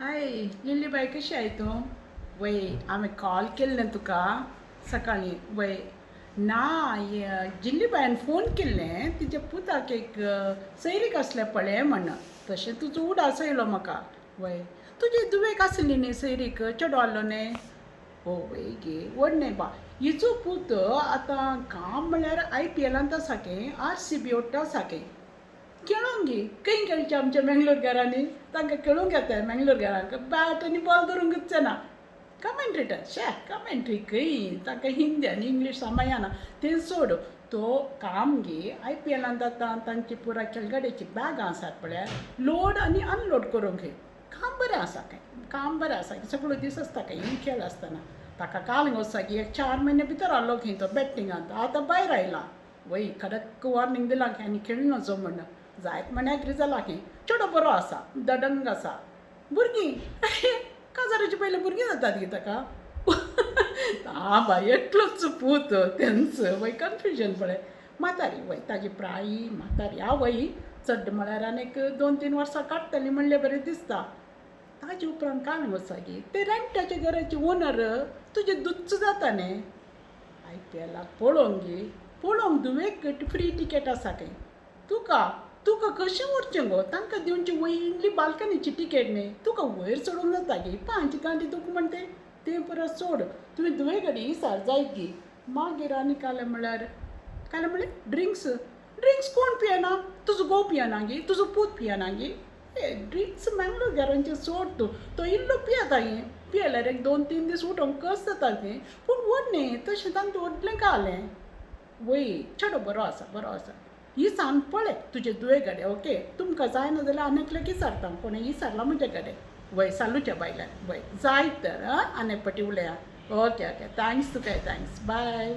हाय लिलीबाई, कशी आहे तू? वय आम्ही कॉल केले ना तुका सकाळी. वय ना, जिल्लीबाईन फोन केल्ले तिच्या पुताक एक सैरीक असले पळय म्हण. तशें तुजो उड आसयलो म्हाका. वय तुजी दुवेक आसली न्ही सैरीक, चेडो आहलो न्ही. हो वय गे व्हड न्ही बा. हिचो पूत आतां काम म्हळ्यार IPLांत आसा गे, RCB ओडटा आसा गे. खेळूंक गे खंय खेळचे आमच्या मेंगलोर घरांनी. तांकां खेळूंक येता मेंगलोर घरांक, बॅट आनी बॉल धरूंकच ना. कमेंट्रेटर कमेंट्री खंय, तांकां हिंदी आनी इंग्लीश समजना. तें सोड, तो काम गे IPLांत आतां तांची पुराय खेळगड्याची बॅगां आसात पळय, लोड आनी अनलोड करूंक हे. काम बरें आसा काय, काम बरें आसा, सगळो दीस आसता काय ही खेळ आसतना. ताका काल वचसा की 1-4 म्हयने भितर आहलो खंय तो बॅटिंगांत, आतां भायर आयला. वय कडक वॉर्निंग दिला की आनी खेळ नजो म्हण. जायत म्हण एग्री जाला की चेडो बरो आसा, दडंग आसा. भुरगीं काजाराचे पयलीं भुरगीं जातात गे ताका. आ बाय, एकलोच पूत तेंच वय कन्फ्युजन पळय. म्हातारी वय ताजी प्रायी म्हातारी आवय चड्ड म्हळ्यार आनीक 2-3 वर्सां काडटली म्हणलें बरें दिसता. ताजे उपरांत काय वचसा गे ते रेंटाच्या घराची ओनर तुजे दुच्च जाता न्ही. IPLाक पळोवंक गे, पळोवंक दुवेक फ्री टिकेट आसा खंय. तुका तुका कशें व्हरचें गो, तांकां दिवची वयली बाल्कनीची टिकेट न्ही. तुका वयर चडूंक जाता गे, पांच गांठी तुका म्हणटे तें परत सोड. तुवें दुवे घडी हिसार जायत गे. मागीर आनी कालें म्हळ्यार ड्रिंक्स कोण पियेना? तुजो घोव पियेना गे, तुजो पूत पियेना गे. ड्रिंक्स मेंगलोर घरांचे सोड तूं. तो इल्लो पियेता गे, पियेल्यार एक 2-3 दीस उठोवंक कस जाता गे. पूण व्हड न्ही, तशें तांकां व्हडलें कालें. वय चेडो बरो आसा, बरो आसा. ही सांग पळय तुजे दुवे गडे. ओके, तुमकां जायना जाल्यार आनी एकल्याक विचारता, कोणें विचारला म्हजे कडेन. वय सालूच्या बायल्यान. वय जाय तर आनी एक पाटी उलया. ओके ओके, थँक्स तुका, थँक्स, बाय.